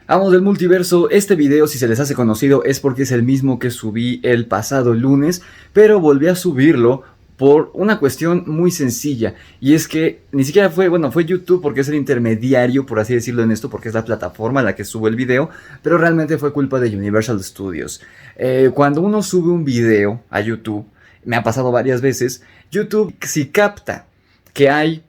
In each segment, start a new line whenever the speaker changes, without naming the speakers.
Amos del multiverso, este video, si se les hace conocido, es porque es el mismo que subí el pasado lunes, pero volví a subirlo por una cuestión muy sencilla, y es que ni siquiera fue YouTube, porque es el intermediario, por así decirlo, en esto, porque es la plataforma a la que subo el video, pero realmente fue culpa de Universal Studios. Cuando uno sube un video a YouTube, me ha pasado varias veces, YouTube, si capta que hay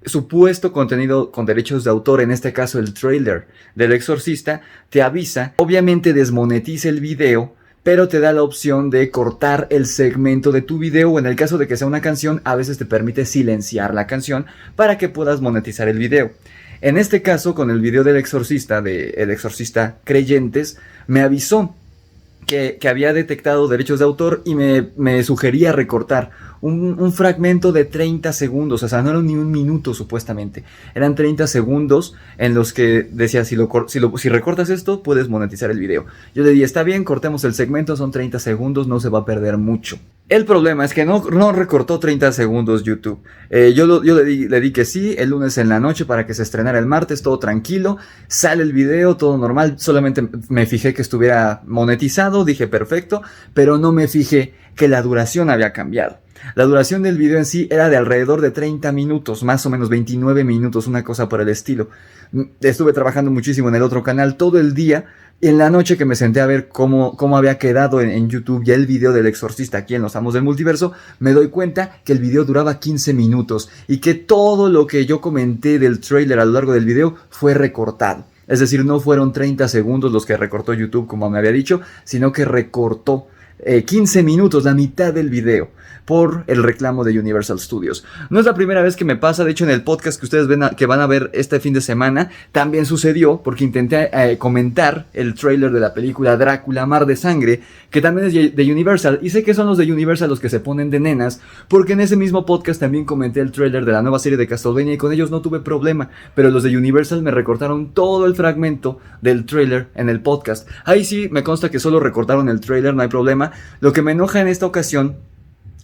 supuesto contenido con derechos de autor, en este caso el trailer del Exorcista, te avisa, obviamente desmonetiza el video, pero te da la opción de cortar el segmento de tu video, o en el caso de que sea una canción, a veces te permite silenciar la canción para que puedas monetizar el video. En este caso, con el video del Exorcista, de El Exorcista Creyentes, me avisó que había detectado derechos de autor y me sugería recortar un fragmento de 30 segundos, o sea, no era ni un minuto supuestamente, eran 30 segundos en los que decía, si recortas esto, puedes monetizar el video. Yo le dije, está bien, cortemos el segmento, son 30 segundos, no se va a perder mucho. El problema es que no recortó 30 segundos YouTube. Yo le di que sí, el lunes en la noche para que se estrenara el martes, todo tranquilo, sale el video, todo normal, solamente me fijé que estuviera monetizado, dije perfecto, pero no me fijé que la duración había cambiado. La duración del video en sí era de alrededor de 30 minutos, más o menos 29 minutos, una cosa por el estilo. Estuve trabajando muchísimo en el otro canal todo el día. En la noche que me senté a ver cómo había quedado en YouTube ya el video del Exorcista aquí en Los Amos del Multiverso, me doy cuenta que el video duraba 15 minutos y que todo lo que yo comenté del trailer a lo largo del video fue recortado. Es decir, no fueron 30 segundos los que recortó YouTube como me había dicho, sino que recortó 15 minutos, la mitad del video, por el reclamo de Universal Studios. No es la primera vez que me pasa, de hecho en el podcast que ustedes que van a ver este fin de semana, también sucedió, porque intenté comentar el tráiler de la película Drácula, Mar de Sangre, que también es de Universal, y sé que son los de Universal los que se ponen de nenas, porque en ese mismo podcast también comenté el tráiler de la nueva serie de Castlevania, y con ellos no tuve problema, pero los de Universal me recortaron todo el fragmento del tráiler en el podcast. Ahí sí, me consta que solo recortaron el tráiler, no hay problema. Lo que me enoja en esta ocasión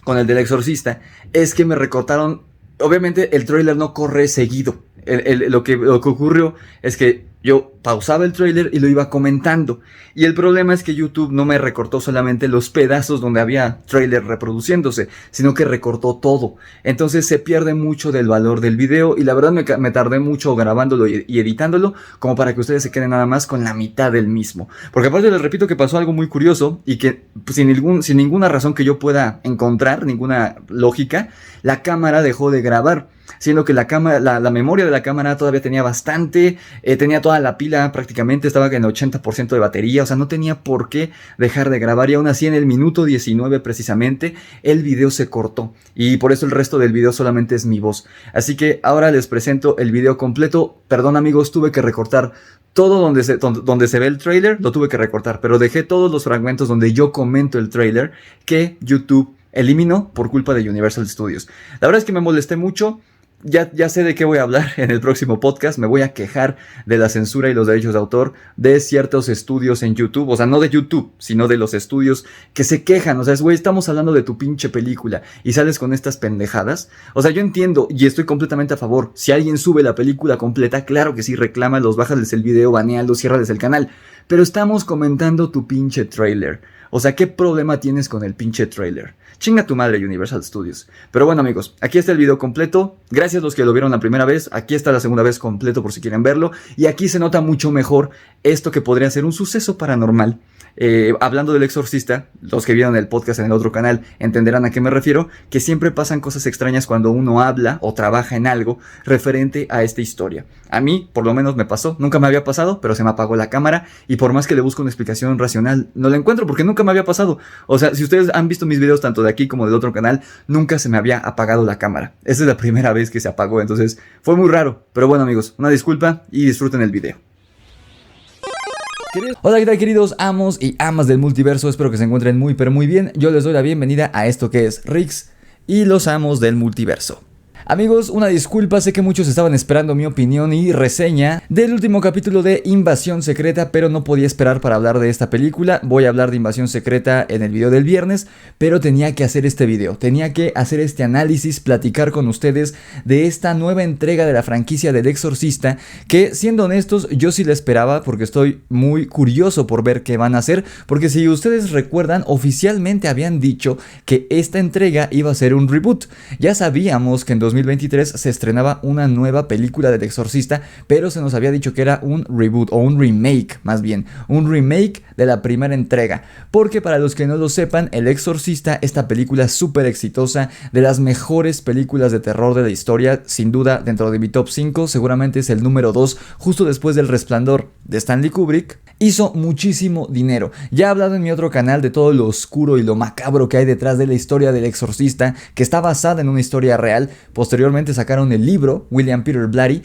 con el del Exorcista es que me recortaron. Obviamente el tráiler no corre seguido. Lo que ocurrió es que yo pausaba el tráiler y lo iba comentando, y el problema es que YouTube no me recortó solamente los pedazos donde había tráiler reproduciéndose, sino que recortó todo. Entonces se pierde mucho del valor del video, y la verdad me tardé mucho grabándolo y editándolo, como para que ustedes se queden nada más con la mitad del mismo. Porque aparte les repito que pasó algo muy curioso, y que pues, sin ninguna razón que yo pueda encontrar, ninguna lógica, la cámara dejó de grabar, siendo que la memoria de la cámara todavía tenía bastante, tenía toda la pila prácticamente, estaba en el 80% de batería, o sea, no tenía por qué dejar de grabar, y aún así en el minuto 19 precisamente, el video se cortó, y por eso el resto del video solamente es mi voz. Así que ahora les presento el video completo. Perdón amigos, tuve que recortar todo donde se ve el trailer, lo tuve que recortar, pero dejé todos los fragmentos donde yo comento el trailer que YouTube eliminó por culpa de Universal Studios. La verdad es que me molesté mucho. Ya sé de qué voy a hablar en el próximo podcast. Me voy a quejar de la censura y los derechos de autor de ciertos estudios en YouTube. O sea, no de YouTube, sino de los estudios que se quejan. O sea, güey, estamos hablando de tu pinche película y sales con estas pendejadas. O sea, yo entiendo y estoy completamente a favor. Si alguien sube la película completa, claro que sí, reclámalos, bájales el video, banéalos, ciérrales el canal. Pero estamos comentando tu pinche trailer. O sea, ¿qué problema tienes con el pinche trailer? Chinga tu madre, Universal Studios. Pero bueno amigos, aquí está el video completo. Gracias a los que lo vieron la primera vez. Aquí está la segunda vez completo por si quieren verlo. Y aquí se nota mucho mejor esto que podría ser un suceso paranormal. Hablando del Exorcista, los que vieron el podcast en el otro canal entenderán a qué me refiero, que siempre pasan cosas extrañas cuando uno habla o trabaja en algo referente a esta historia. A mí, por lo menos me pasó, nunca me había pasado, pero se me apagó la cámara, y por más que le busco una explicación racional, no la encuentro porque nunca me había pasado. O sea, si ustedes han visto mis videos tanto de aquí como del otro canal, nunca se me había apagado la cámara. Esa es la primera vez que se apagó, entonces fue muy raro. Pero bueno amigos, una disculpa y disfruten el video. Hola, ¿qué tal queridos amos y amas del multiverso? Espero que se encuentren muy pero muy bien. Yo les doy la bienvenida a esto que es Rix y los Amos del Multiverso. Amigos, una disculpa, sé que muchos estaban esperando mi opinión y reseña del último capítulo de Invasión Secreta, pero no podía esperar para hablar de esta película. Voy a hablar de Invasión Secreta en el video del viernes, pero tenía que hacer este video, tenía que hacer este análisis, platicar con ustedes de esta nueva entrega de la franquicia del Exorcista, que siendo honestos, yo sí la esperaba porque estoy muy curioso por ver qué van a hacer, porque si ustedes recuerdan, oficialmente habían dicho que esta entrega iba a ser un reboot. Ya sabíamos que en 2023 se estrenaba una nueva película del Exorcista, pero se nos había dicho que era un reboot o un remake, más bien, un remake de la primera entrega, porque para los que no lo sepan, El Exorcista, esta película súper exitosa, de las mejores películas de terror de la historia, sin duda dentro de mi top 5, seguramente es el número 2, justo después del Resplandor de Stanley Kubrick, hizo muchísimo dinero. Ya he hablado en mi otro canal de todo lo oscuro y lo macabro que hay detrás de la historia del Exorcista, que está basada en una historia real. Posteriormente sacaron el libro, William Peter Blatty,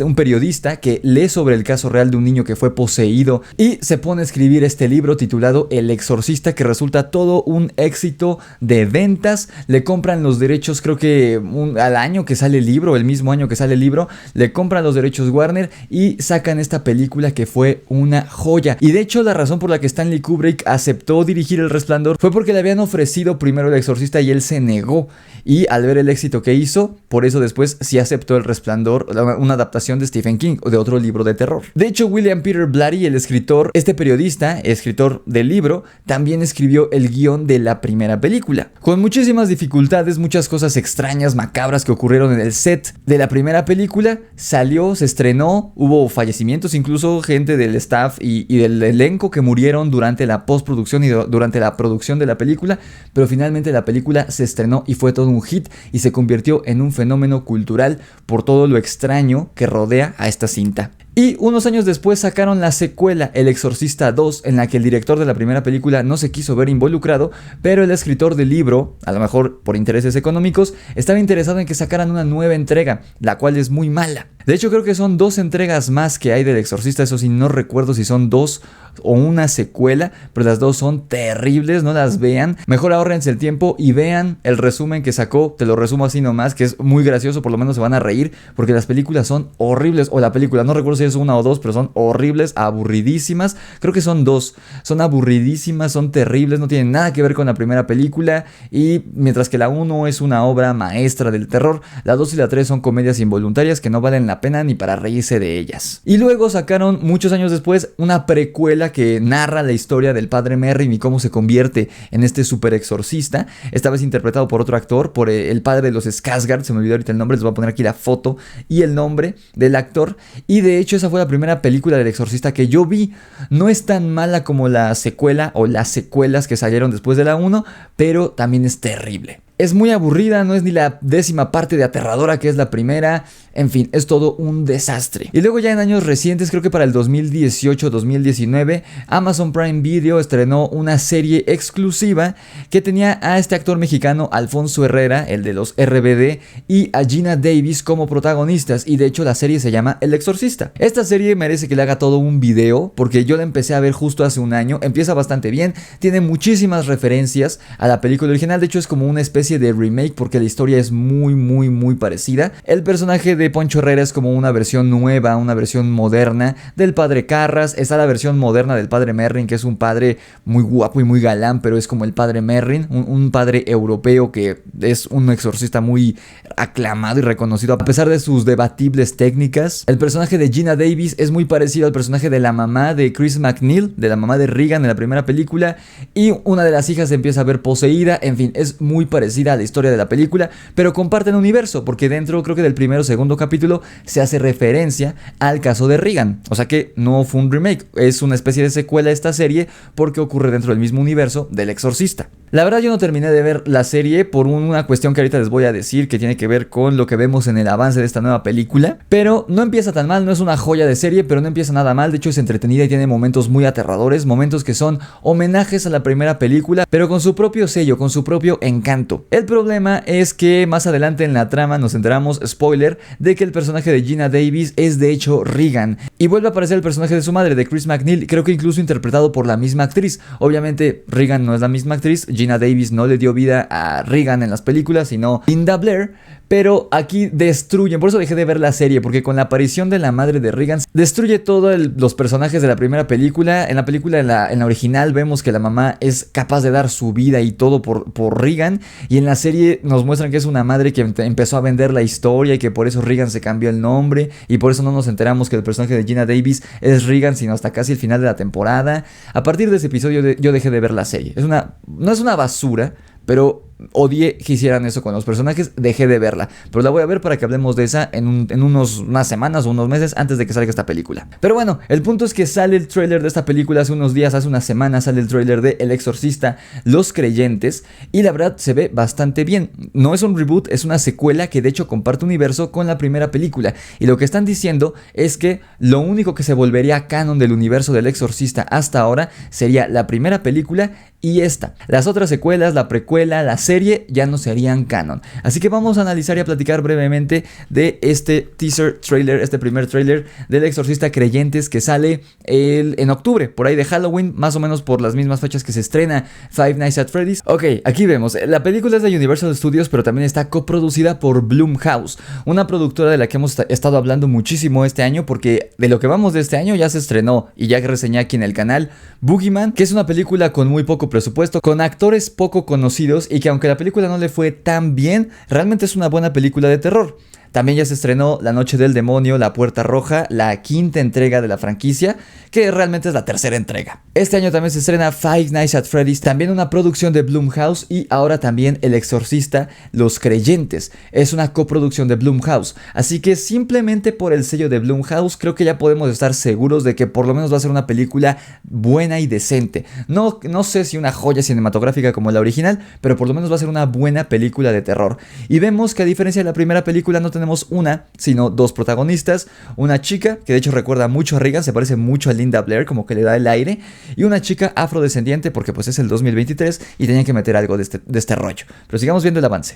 un periodista que lee sobre el caso real de un niño que fue poseído y se pone a escribir este libro titulado El Exorcista, que resulta todo un éxito de ventas. Le compran los derechos, creo que al año que sale el libro, el mismo año que sale el libro, le compran los derechos Warner y sacan esta película que fue una joya. Y de hecho la razón por la que Stanley Kubrick aceptó dirigir El Resplandor fue porque le habían ofrecido primero El Exorcista y él se negó, y al ver el éxito que hizo, por eso después sí aceptó El Resplandor, una adaptación de Stephen King o de otro libro de terror. De hecho, William Peter Blatty, el escritor, este periodista, escritor del libro, también escribió el guión de la primera película, con muchísimas dificultades, muchas cosas extrañas, macabras que ocurrieron en el set de la primera película. Salió, se estrenó, hubo fallecimientos, incluso gente del staff y del elenco que murieron durante la postproducción y durante la producción de la película, pero finalmente la película se estrenó y fue todo un hit y se convirtió en un fenómeno cultural por todo lo extraño que rodea a esta cinta. Y unos años después sacaron la secuela, El Exorcista 2, en la que el director de la primera película no se quiso ver involucrado, pero el escritor del libro, a lo mejor por intereses económicos, estaba interesado en que sacaran una nueva entrega, la cual es muy mala. De hecho, creo que son 2 entregas más que hay del Exorcista, eso sí, no recuerdo si son 2 o una secuela, pero las 2 son terribles, no las vean. Mejor ahórrense el tiempo y vean el resumen que sacó, te lo resumo así nomás, que es muy gracioso, por lo menos se van a reír, porque las películas son horribles, o la película, no recuerdo si es 1 o 2, pero son horribles, aburridísimas, creo que son 2, son aburridísimas, son terribles, no tienen nada que ver con la primera película, y mientras que la 1 es una obra maestra del terror, la 2 y la 3 son comedias involuntarias que no valen la pena ni para reírse de ellas. Y luego sacaron, muchos años después, una precuela que narra la historia del padre Merrin y cómo se convierte en este super exorcista, esta vez interpretado por otro actor, por el padre de los Skarsgård, se me olvidó ahorita el nombre, les voy a poner aquí la foto y el nombre del actor, y de hecho esa fue la primera película del exorcista que yo vi. No es tan mala como la secuela o las secuelas que salieron después de la 1, pero también es terrible. Es muy aburrida, no es ni la 10ª parte de aterradora que es la primera. En fin, es todo un desastre. Y luego ya en años recientes, creo que para el 2018-2019, Amazon Prime Video estrenó una serie exclusiva que tenía a este actor mexicano Alfonso Herrera, el de los RBD, y a Geena Davis como protagonistas. Y de hecho la serie se llama El Exorcista. Esta serie merece que le haga todo un video, porque yo la empecé a ver justo hace un año. Empieza bastante bien, tiene muchísimas referencias a la película original. De hecho es como una especie de remake porque la historia es muy parecida. El personaje de Poncho Herrera es como una versión nueva, una versión moderna del padre Carras. Está la versión moderna del padre Merrin, que es un padre muy guapo y muy galán, pero es como el padre Merrin, un padre europeo que es un exorcista muy aclamado y reconocido a pesar de sus debatibles técnicas. El personaje de Geena Davis es muy parecido al personaje de la mamá de Chris MacNeil, de la mamá de Regan en la primera película, y una de las hijas se empieza a ver poseída. En fin, es muy parecida a la historia de la película, pero comparten universo, porque dentro, creo que del primero o segundo capítulo, se hace referencia al caso de Regan. O sea que no fue un remake, es una especie de secuela de esta serie, porque ocurre dentro del mismo universo del Exorcista. La verdad yo no terminé de ver la serie por una cuestión que ahorita les voy a decir, que tiene que ver con lo que vemos en el avance de esta nueva película, pero no empieza tan mal, no es una joya de serie, pero no empieza nada mal. De hecho es entretenida y tiene momentos muy aterradores, momentos que son homenajes a la primera película, pero con su propio sello, con su propio encanto. El problema es que más adelante en la trama nos enteramos, spoiler, de que el personaje de Geena Davis es de hecho Regan. Y vuelve a aparecer el personaje de su madre, de Chris MacNeil, creo que incluso interpretado por la misma actriz. Obviamente Regan no es la misma actriz, Geena Davis no le dio vida a Regan en las películas, sino Linda Blair. Pero aquí destruyen, por eso dejé de ver la serie, porque con la aparición de la madre de Regan, destruye todos los personajes de la primera película. En la original vemos que la mamá es capaz de dar su vida y todo por Regan. Y en la serie nos muestran que es una madre que empezó a vender la historia y que por eso Regan se cambió el nombre. Y por eso no nos enteramos que el personaje de Geena Davis es Regan, sino hasta casi el final de la temporada. A partir de ese episodio yo dejé de ver la serie. No es una basura, pero odié que hicieran eso con los personajes, dejé de verla. Pero la voy a ver para que hablemos de esa en unas semanas o unos meses antes de que salga esta película. Pero bueno, el punto es que sale el tráiler de esta película hace unos días, hace unas semanas sale el tráiler de El Exorcista, Los Creyentes, y la verdad se ve bastante bien. No es un reboot, es una secuela que de hecho comparte universo con la primera película. Y lo que están diciendo es que lo único que se volvería canon del universo del Exorcista hasta ahora sería la primera película y esta. Las otras secuelas, la precuela, la serie ya no serían canon. Así que vamos a analizar y a platicar brevemente de este teaser trailer, este primer trailer del Exorcista Creyentes que sale en octubre, por ahí de Halloween, más o menos por las mismas fechas que se estrena Five Nights at Freddy's. Ok, aquí vemos, la película es de Universal Studios, pero también está coproducida por Blumhouse, una productora de la que hemos estado hablando muchísimo este año, porque de lo que vamos de este año ya se estrenó y ya reseñé aquí en el canal Boogeyman, que es una película con muy poco presupuesto, con actores poco conocidos y que aunque la película no le fue tan bien, realmente es una buena película de terror. También ya se estrenó La Noche del Demonio, La Puerta Roja, la quinta entrega de la franquicia, que realmente es la tercera entrega. Este año también se estrena Five Nights at Freddy's, también una producción de Blumhouse, y ahora también El Exorcista, Los Creyentes. Es una coproducción de Blumhouse, así que simplemente por el sello de Blumhouse creo que ya podemos estar seguros de que por lo menos va a ser una película buena y decente. No sé si una joya cinematográfica como la original, pero por lo menos va a ser una buena película de terror. Y vemos que a diferencia de la primera película no tenemos una, sino dos protagonistas, una chica que de hecho recuerda mucho a Regan, se parece mucho a Linda Blair, como que le da el aire, y una chica afrodescendiente porque pues es el 2023 y tenían que meter algo de este rollo. Pero sigamos viendo el avance.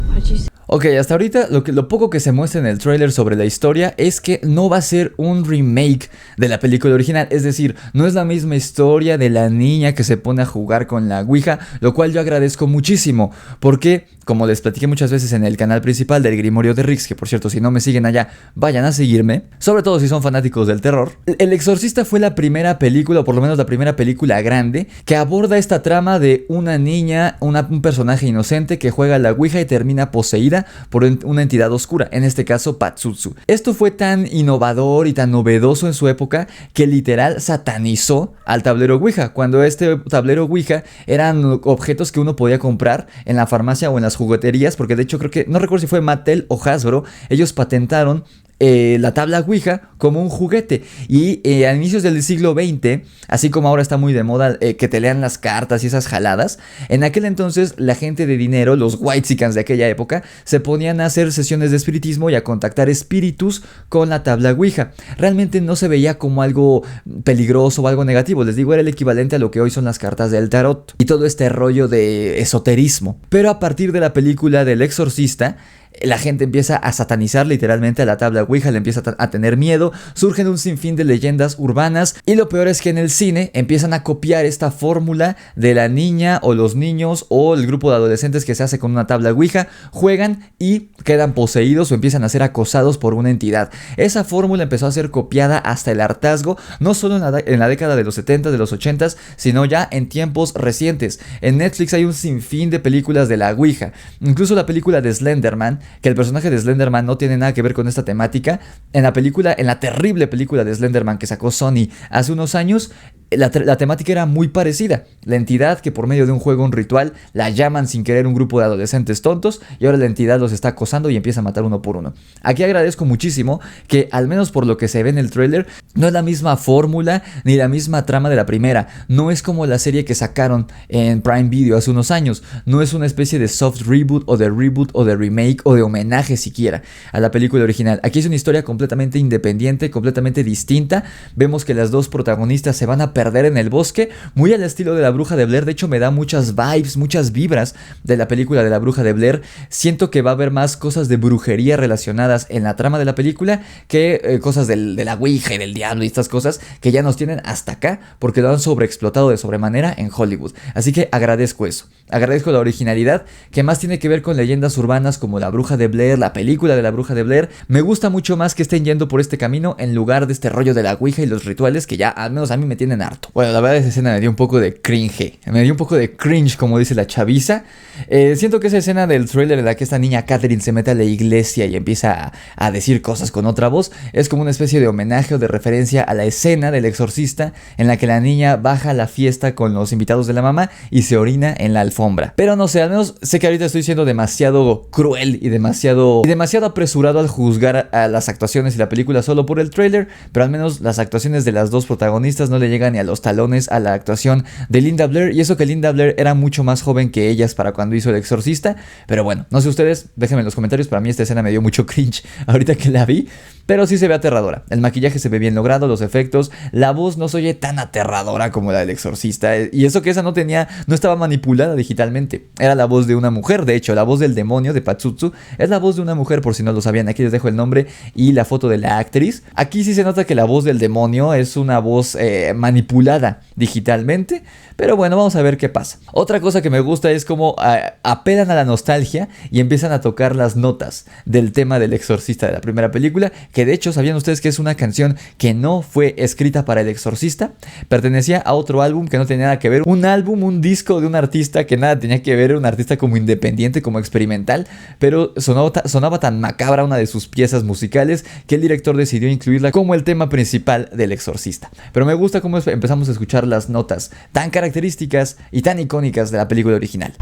Ok, hasta ahorita lo poco que se muestra en el tráiler sobre la historia es que no va a ser un remake de la película original, es decir, no es la misma historia de la niña que se pone a jugar con la ouija, lo cual yo agradezco muchísimo, porque como les platiqué muchas veces en el canal principal del Grimorio de Rix, que por cierto si no me siguen allá, vayan a seguirme, sobre todo si son fanáticos del terror. El Exorcista fue la primera película, o por lo menos la primera película grande, que aborda esta trama de una niña, un personaje inocente que juega a la ouija y termina poseída por una entidad oscura, en este caso Pazuzu. Esto fue tan innovador y tan novedoso en su época que literal satanizó al tablero ouija, cuando este tablero ouija eran objetos que uno podía comprar en la farmacia o en las jugueterías, porque de hecho creo que, no recuerdo si fue Mattel o Hasbro, ellos patentaron la tabla ouija como un juguete. Y a inicios del siglo XX, así como ahora está muy de moda que te lean las cartas y esas jaladas, en aquel entonces la gente de dinero, los whitexicans de aquella época, se ponían a hacer sesiones de espiritismo y a contactar espíritus con la tabla ouija. Realmente no se veía como algo peligroso o algo negativo, les digo, era el equivalente a lo que hoy son las cartas del tarot y todo este rollo de esoterismo. Pero a partir de la película del Exorcista, la gente empieza a satanizar literalmente a la tabla ouija, le empieza a tener miedo, surgen un sinfín de leyendas urbanas y lo peor es que en el cine empiezan a copiar esta fórmula de la niña o los niños o el grupo de adolescentes que se hace con una tabla ouija, juegan y quedan poseídos o empiezan a ser acosados por una entidad. Esa fórmula empezó a ser copiada hasta el hartazgo, no solo en la década de los 70, de los 80, sino ya en tiempos recientes. En Netflix hay un sinfín de películas de la ouija, incluso la película de Slenderman, que el personaje de Slenderman no tiene nada que ver con esta temática. En la terrible película de Slenderman que sacó Sony hace unos años, la temática era muy parecida. La entidad que por medio de un juego, un ritual, la llaman sin querer un grupo de adolescentes tontos y ahora la entidad los está acosando y empieza a matar uno por uno. Aquí agradezco muchísimo que, al menos por lo que se ve en el tráiler, no es la misma fórmula ni la misma trama de la primera. No es como la serie que sacaron en Prime Video hace unos años. No es una especie de soft reboot o de remake o de homenaje siquiera a la película original. Aquí es una historia completamente independiente, completamente distinta. Vemos que las dos protagonistas se van a perder perder en el bosque, muy al estilo de La Bruja de Blair. De hecho me da muchas vibes, muchas vibras de la película de La Bruja de Blair. Siento que va a haber más cosas de brujería relacionadas en la trama de la película que cosas de la ouija y del diablo y estas cosas que ya nos tienen hasta acá porque lo han sobreexplotado de sobremanera en Hollywood. Así que agradezco eso, agradezco la originalidad que más tiene que ver con leyendas urbanas como La Bruja de Blair, la película de La Bruja de Blair. Me gusta mucho más que estén yendo por este camino en lugar de este rollo de la ouija y los rituales que ya al menos a mí me tienen harto. Bueno, la verdad esa escena me dio un poco de cringe, como dice la chaviza. Siento que esa escena del thriller en la que esta niña Catherine se mete a la iglesia y empieza a decir cosas con otra voz es como una especie de homenaje o de referencia a la escena del exorcista en la que la niña baja a la fiesta con los invitados de la mamá y se orina en la alfombra. Pero no sé, al menos sé que ahorita estoy siendo demasiado cruel y demasiado apresurado al juzgar a las actuaciones y la película solo por el trailer, pero al menos las actuaciones de las dos protagonistas no le llegan ni a los talones a la actuación de Linda Blair, y eso que Linda Blair era mucho más joven que ellas para cuando hizo El Exorcista. Pero bueno, no sé ustedes, déjenme en los comentarios. Para mí esta escena me dio mucho cringe ahorita que la vi, pero sí se ve aterradora. El maquillaje se ve bien logrado, los efectos, la voz no se oye tan aterradora como la del Exorcista, y eso que esa no estaba manipulada digitalmente, era la voz de una mujer. De hecho, la voz del demonio de Patsutsu es la voz de una mujer, por si no lo sabían. Aquí les dejo el nombre y la foto de la actriz. Aquí sí se nota que la voz del demonio es una voz manipulada digitalmente, pero bueno, vamos a ver qué pasa. Otra cosa que me gusta es cómo apelan a la nostalgia y empiezan a tocar las notas del tema del Exorcista de la primera película, que de hecho, ¿sabían ustedes que es una canción que no fue escrita para El Exorcista? Pertenecía a otro álbum que no tenía nada que ver, un disco de un artista que nada tenía que ver, un artista como independiente, como experimental, pero sonaba tan macabra una de sus piezas musicales que el director decidió incluirla como el tema principal del Exorcista. Pero me gusta cómo empezamos a escuchar las notas tan características y tan icónicas de la película original.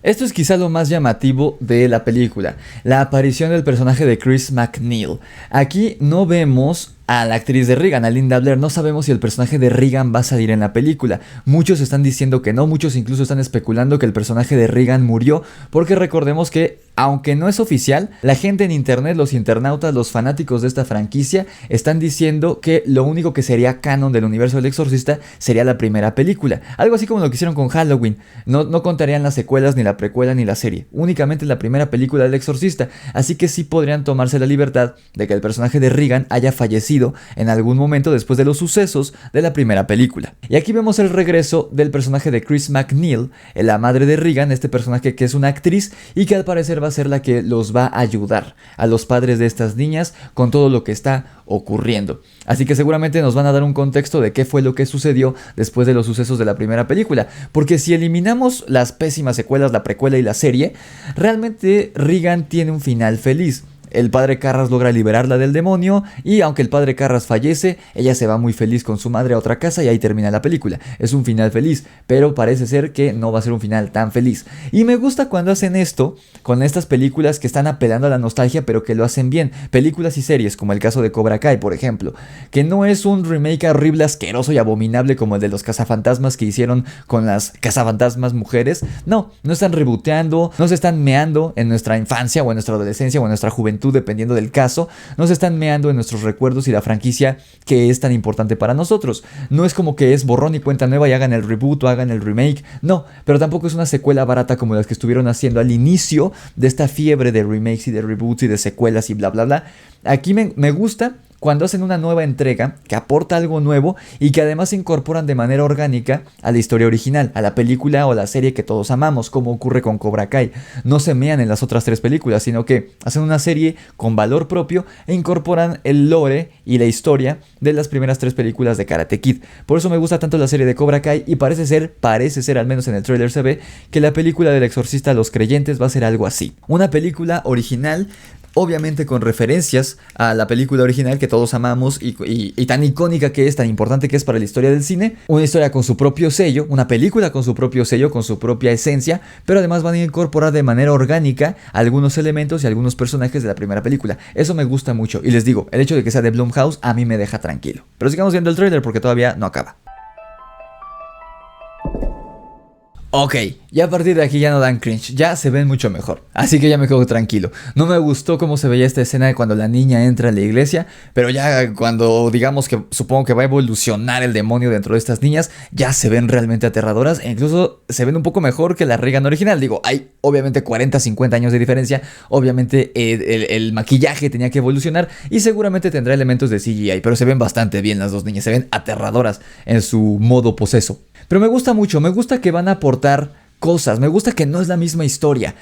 Esto es quizá lo más llamativo de la película, la aparición del personaje de Chris MacNeil. Aquí no vemos a la actriz de Regan, a Linda Blair. No sabemos si el personaje de Regan va a salir en la película. Muchos están diciendo que no, muchos incluso están especulando que el personaje de Regan murió, porque recordemos que, aunque no es oficial, la gente en internet, los internautas, los fanáticos de esta franquicia, están diciendo que lo único que sería canon del universo del Exorcista sería la primera película. Algo así como lo que hicieron con Halloween. No contarían las secuelas, ni la precuela, ni la serie. Únicamente la primera película del Exorcista. Así que sí podrían tomarse la libertad de que el personaje de Regan haya fallecido en algún momento después de los sucesos de la primera película. Y aquí vemos el regreso del personaje de Chris MacNeil, la madre de Regan, este personaje que es una actriz y que al parecer va a ser la que los va a ayudar a los padres de estas niñas con todo lo que está ocurriendo. Así que seguramente nos van a dar un contexto de qué fue lo que sucedió después de los sucesos de la primera película, porque si eliminamos las pésimas secuelas, la precuela y la serie, realmente Regan tiene un final feliz. El padre Carras logra liberarla del demonio y aunque el padre Carras fallece, ella se va muy feliz con su madre a otra casa y ahí termina la película. Es un final feliz, pero parece ser que no va a ser un final tan feliz. Y me gusta cuando hacen esto con estas películas que están apelando a la nostalgia pero que lo hacen bien. Películas y series como el caso de Cobra Kai, por ejemplo, que no es un remake horrible, asqueroso y abominable como el de los cazafantasmas que hicieron con las cazafantasmas mujeres. No están reboteando, no se están meando en nuestra infancia o en nuestra adolescencia o en nuestra juventud, dependiendo del caso. No se están meando en nuestros recuerdos y la franquicia que es tan importante para nosotros. No es como que es borrón y cuenta nueva y hagan el reboot o hagan el remake. No, pero tampoco es una secuela barata como las que estuvieron haciendo al inicio de esta fiebre de remakes y de reboots y de secuelas y bla bla bla. Aquí me gusta cuando hacen una nueva entrega que aporta algo nuevo y que además se incorporan de manera orgánica a la historia original, a la película o la serie que todos amamos, como ocurre con Cobra Kai. No se mean en las otras tres películas, sino que hacen una serie con valor propio e incorporan el lore y la historia de las primeras tres películas de Karate Kid. Por eso me gusta tanto la serie de Cobra Kai y parece ser, al menos en el trailer se ve, que la película del Exorcista Los Creyentes va a ser algo así. Una película original, obviamente con referencias a la película original que todos amamos y tan icónica que es, tan importante que es para la historia del cine. Una historia con su propio sello, una película con su propio sello, con su propia esencia, pero además van a incorporar de manera orgánica algunos elementos y algunos personajes de la primera película. Eso me gusta mucho y les digo, el hecho de que sea de Blumhouse a mí me deja tranquilo. Pero sigamos viendo el trailer porque todavía no acaba.
Ok, ya a partir de aquí ya no dan cringe, ya se ven mucho mejor, así que ya me quedo tranquilo. No me gustó cómo se veía esta escena de cuando la niña entra a la iglesia, pero ya cuando digamos que supongo que va a evolucionar el demonio dentro de estas niñas, ya se ven realmente aterradoras e incluso se ven un poco mejor que la Regan original. Digo, hay obviamente 40, 50 años de diferencia, obviamente el maquillaje tenía que evolucionar y seguramente tendrá elementos de CGI, pero se ven bastante bien las dos niñas, se ven aterradoras en su modo poseso. Pero me gusta mucho, me gusta que van a aportar cosas, me gusta que no es la misma historia.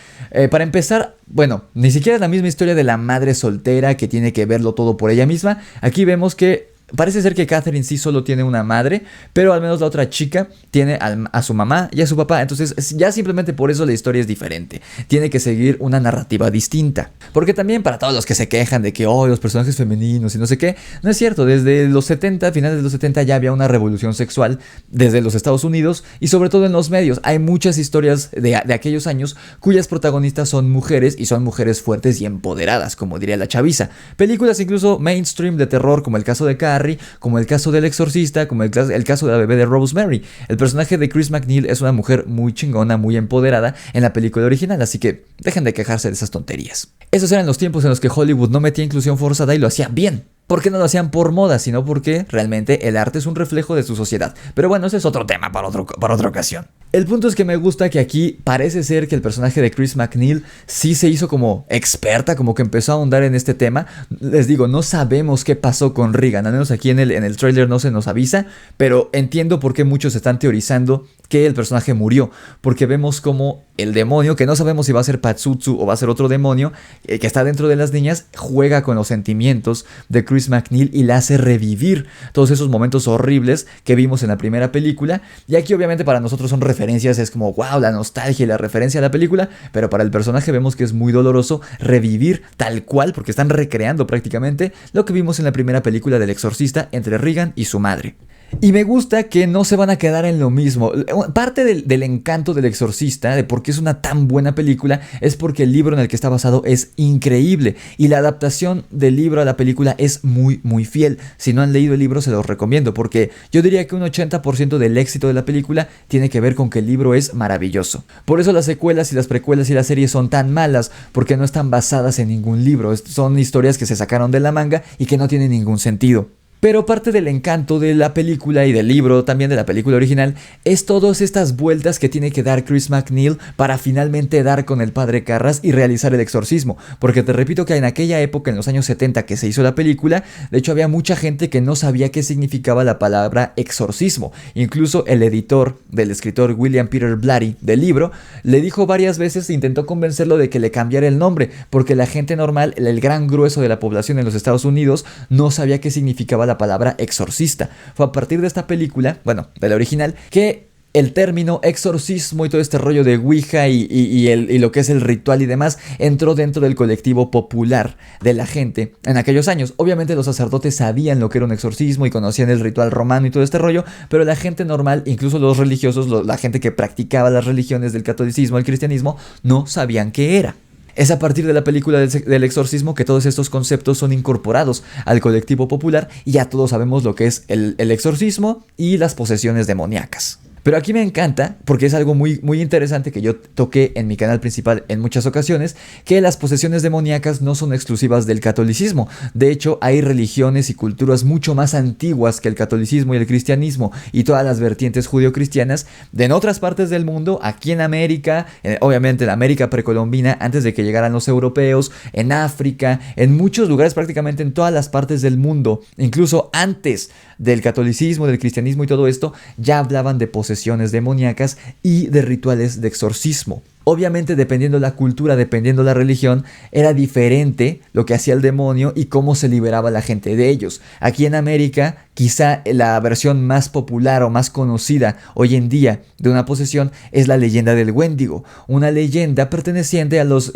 Para empezar, bueno, ni siquiera es la misma historia de la madre soltera que tiene que verlo todo por ella misma. Aquí vemos que parece ser que Catherine sí solo tiene una madre, pero al menos la otra chica tiene a su mamá y a su papá. Entonces ya simplemente por eso la historia es diferente. Tiene que seguir una narrativa distinta. Porque también para todos los que se quejan de que los personajes femeninos y no sé qué, no es cierto. Desde los 70, finales de los 70 ya había una revolución sexual desde los Estados Unidos y sobre todo en los medios. Hay muchas historias de aquellos años cuyas protagonistas son mujeres y son mujeres fuertes y empoderadas, como diría la chaviza. Películas incluso mainstream de terror como el caso de Carrie, como el caso del exorcista, como el caso de la bebé de Rosemary. El personaje de Chris MacNeil es una mujer muy chingona, muy empoderada en la película original, así que dejen de quejarse de esas tonterías. Esos eran los tiempos en los que Hollywood no metía inclusión forzada y lo hacía bien. ¿Por qué no lo hacían por moda? Sino porque realmente el arte es un reflejo de su sociedad. Pero bueno, ese es otro tema para otra ocasión. El punto es que me gusta que aquí parece ser que el personaje de Chris MacNeil sí se hizo como experta, como que empezó a ahondar en este tema. Les digo, no sabemos qué pasó con Regan, al menos aquí en el tráiler no se nos avisa, pero entiendo por qué muchos están teorizando que el personaje murió, porque vemos como el demonio, que no sabemos si va a ser Patsutsu o va a ser otro demonio, que está dentro de las niñas, juega con los sentimientos de Chris MacNeil y la hace revivir todos esos momentos horribles que vimos en la primera película. Y aquí obviamente para nosotros son referencias, es como wow, la nostalgia y la referencia a la película, pero para el personaje vemos que es muy doloroso revivir tal cual, porque están recreando prácticamente lo que vimos en la primera película del exorcista entre Regan y su madre. Y me gusta que no se van a quedar en lo mismo. Parte del encanto del exorcista, de por qué es una tan buena película, es porque el libro en el que está basado es increíble. Y la adaptación del libro a la película es muy, muy fiel. Si no han leído el libro, se los recomiendo, porque yo diría que un 80% del éxito de la película tiene que ver con que el libro es maravilloso. Por eso las secuelas y las precuelas y las series son tan malas, porque no están basadas en ningún libro. Son historias que se sacaron de la manga y que no tienen ningún sentido. Pero parte del encanto de la película y del libro, también de la película original, es todas estas vueltas que tiene que dar Chris MacNeil para finalmente dar con el padre Carras y realizar el exorcismo. Porque te repito que en aquella época, en los años 70 que se hizo la película, de hecho había mucha gente que no sabía qué significaba la palabra exorcismo. Incluso el editor del escritor William Peter Blatty del libro le dijo varias veces, intentó convencerlo de que le cambiara el nombre, porque la gente normal, el gran grueso de la población en los Estados Unidos, no sabía qué significaba la palabra exorcista. Fue a partir de esta película, bueno, de la original, que el término exorcismo y todo este rollo de Ouija y lo que es el ritual y demás entró dentro del colectivo popular de la gente en aquellos años. Obviamente los sacerdotes sabían lo que era un exorcismo y conocían el ritual romano y todo este rollo, pero la gente normal, incluso los religiosos, la gente que practicaba las religiones del catolicismo, el cristianismo, no sabían qué era. Es a partir de la película del exorcismo que todos estos conceptos son incorporados al colectivo popular y ya todos sabemos lo que es el exorcismo y las posesiones demoníacas. Pero aquí me encanta, porque es algo muy, muy interesante que yo toqué en mi canal principal en muchas ocasiones, que las posesiones demoníacas no son exclusivas del catolicismo. De hecho, hay religiones y culturas mucho más antiguas que el catolicismo y el cristianismo y todas las vertientes judio-cristianas en otras partes del mundo, aquí en América, obviamente en América precolombina, antes de que llegaran los europeos, en África, en muchos lugares, prácticamente en todas las partes del mundo, incluso antes del catolicismo, del cristianismo y todo esto, ya hablaban de posesiones demoníacas y de rituales de exorcismo. Obviamente, dependiendo la cultura, dependiendo la religión, era diferente lo que hacía el demonio y cómo se liberaba la gente de ellos. Aquí en América, quizá la versión más popular o más conocida hoy en día de una posesión es la leyenda del Wendigo, una leyenda perteneciente a los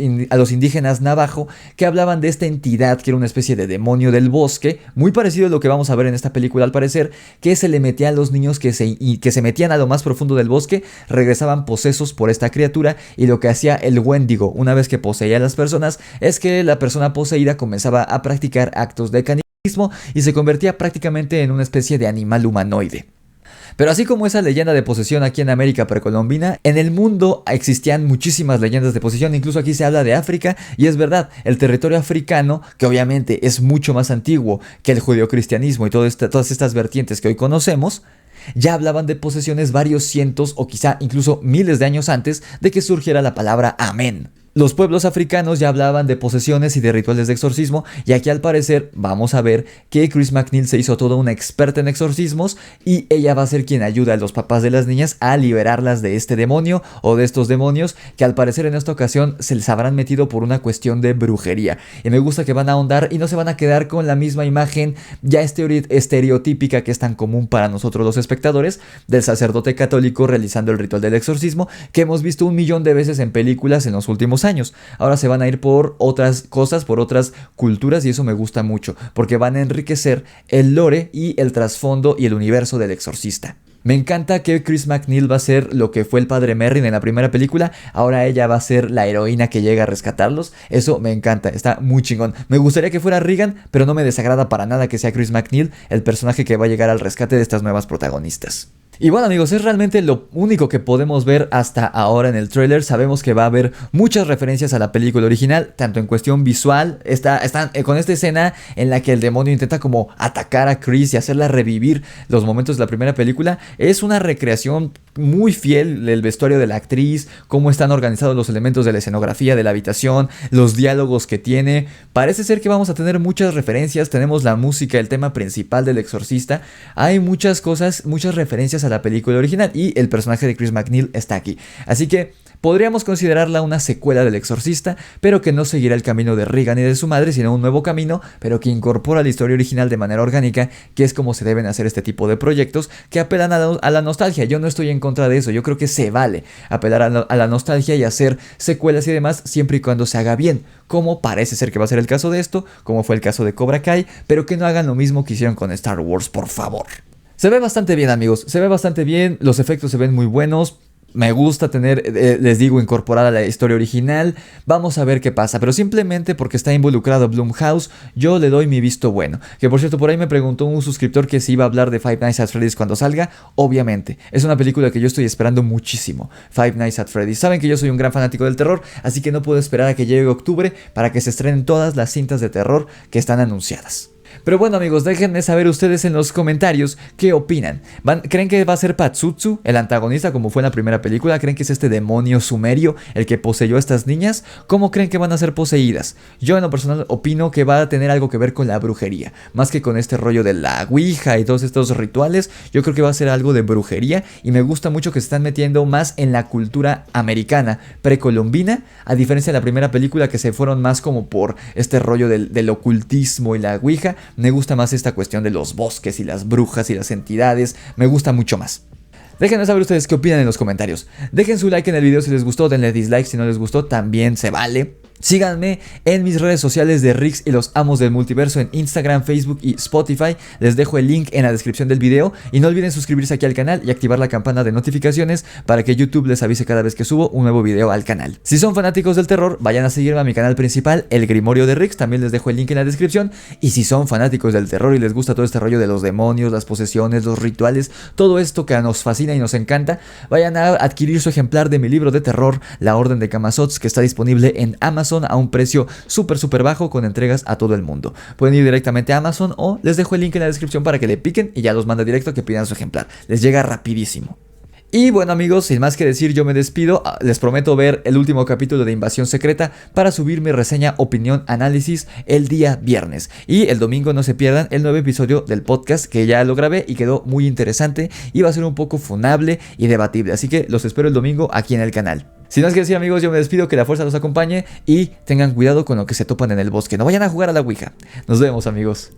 indígenas navajo que hablaban de esta entidad que era una especie de demonio del bosque, muy parecido a lo que vamos a ver en esta película al parecer, que se le metía a los niños que se metían a lo más profundo del bosque, regresaban posesos por esta criatura. Y lo que hacía el Wendigo una vez que poseía a las personas es que la persona poseída comenzaba a practicar actos de canibalismo y se convertía prácticamente en una especie de animal humanoide. Pero así como esa leyenda de posesión aquí en América precolombina, en el mundo existían muchísimas leyendas de posesión, incluso aquí se habla de África, y es verdad, el territorio africano, que obviamente es mucho más antiguo que el judeocristianismo y todas estas vertientes que hoy conocemos, ya hablaban de posesiones varios cientos o quizá incluso miles de años antes de que surgiera la palabra amén. Los pueblos africanos ya hablaban de posesiones y de rituales de exorcismo, y aquí al parecer vamos a ver que Chris MacNeil se hizo toda una experta en exorcismos y ella va a ser quien ayuda a los papás de las niñas a liberarlas de este demonio o de estos demonios que al parecer en esta ocasión se les habrán metido por una cuestión de brujería. Y me gusta que van a ahondar y no se van a quedar con la misma imagen ya estereotípica que es tan común para nosotros los espectadores del sacerdote católico realizando el ritual del exorcismo que hemos visto 1.000.000 de veces en películas en los últimos años. Ahora se van a ir por otras cosas, por otras culturas, y eso me gusta mucho porque van a enriquecer el lore y el trasfondo y el universo del exorcista. Me encanta que Chris MacNeil va a ser lo que fue el padre Merrin en la primera película. Ahora ella va a ser la heroína que llega a rescatarlos. Eso me encanta, está muy chingón. Me gustaría que fuera Regan, pero no me desagrada para nada que sea Chris MacNeil el personaje que va a llegar al rescate de estas nuevas protagonistas. Y bueno amigos, es realmente lo único que podemos ver hasta ahora en el tráiler. Sabemos que va a haber muchas referencias a la película original, tanto en cuestión visual, están con esta escena en la que el demonio intenta como atacar a Chris y hacerla revivir los momentos de la primera película. Es una recreación muy fiel del vestuario de la actriz, cómo están organizados los elementos de la escenografía de la habitación, los diálogos que tiene. Parece ser que vamos a tener muchas referencias. Tenemos la música, el tema principal del exorcista. Hay muchas cosas, muchas referencias a la película original y el personaje de Chris MacNeil está aquí. Así que podríamos considerarla una secuela del exorcista, pero que no seguirá el camino de Regan y de su madre, sino un nuevo camino, pero que incorpora la historia original de manera orgánica, que es como se deben hacer este tipo de proyectos que apelan a la nostalgia. Yo no estoy en contra de eso, yo creo que se vale apelar a la nostalgia y hacer secuelas y demás, siempre y cuando se haga bien, como parece ser que va a ser el caso de esto, como fue el caso de Cobra Kai, pero que no hagan lo mismo que hicieron con Star Wars, por favor. Se ve bastante bien amigos, se ve bastante bien, los efectos se ven muy buenos. Me gusta tener, les digo, incorporada la historia original. Vamos a ver qué pasa, pero simplemente porque está involucrado Blumhouse, yo le doy mi visto bueno. Que por cierto, por ahí me preguntó un suscriptor que si iba a hablar de Five Nights at Freddy's cuando salga. Obviamente, es una película que yo estoy esperando muchísimo, Five Nights at Freddy's. Saben que yo soy un gran fanático del terror, así que no puedo esperar a que llegue octubre para que se estrenen todas las cintas de terror que están anunciadas. Pero bueno amigos, déjenme saber ustedes en los comentarios qué opinan. ¿Creen que va a ser Patsutsu el antagonista como fue en la primera película? ¿Creen que es este demonio sumerio el que poseyó a estas niñas? ¿Cómo creen que van a ser poseídas? Yo en lo personal opino que va a tener algo que ver con la brujería, más que con este rollo de la ouija y todos estos rituales. Yo creo que va a ser algo de brujería y me gusta mucho que se están metiendo más en la cultura americana precolombina, a diferencia de la primera película que se fueron más como por este rollo del ocultismo y la ouija. Me gusta más esta cuestión de los bosques y las brujas y las entidades. Me gusta mucho más. Déjenme saber ustedes qué opinan en los comentarios. Dejen su like en el video si les gustó, denle dislike si no les gustó, también se vale. Síganme en mis redes sociales de Rix y los Amos del Multiverso en Instagram, Facebook y Spotify. Les dejo el link en la descripción del video. Y no olviden suscribirse aquí al canal y activar la campana de notificaciones para que YouTube les avise cada vez que subo un nuevo video al canal. Si son fanáticos del terror, vayan a seguirme a mi canal principal, El Grimorio de Rix. También les dejo el link en la descripción. Y si son fanáticos del terror y les gusta todo este rollo de los demonios, las posesiones, los rituales, todo esto que nos fascina y nos encanta, vayan a adquirir su ejemplar de mi libro de terror, La Orden de Camazotz, que está disponible en Amazon a un precio súper bajo con entregas a todo el mundo. Pueden ir directamente a Amazon o les dejo el link en la descripción para que le piquen y ya los manda directo a que pidan su ejemplar. Les llega rapidísimo. Y bueno amigos, sin más que decir yo me despido. Les prometo ver el último capítulo de Invasión Secreta para subir mi reseña, opinión, análisis el día viernes. Y el domingo no se pierdan el nuevo episodio del podcast que ya lo grabé y quedó muy interesante y va a ser un poco funable y debatible. Así que los espero el domingo aquí en el canal. Sin más que decir amigos, yo me despido, que la fuerza los acompañe y tengan cuidado con lo que se topan en el bosque. No vayan a jugar a la ouija. Nos vemos amigos.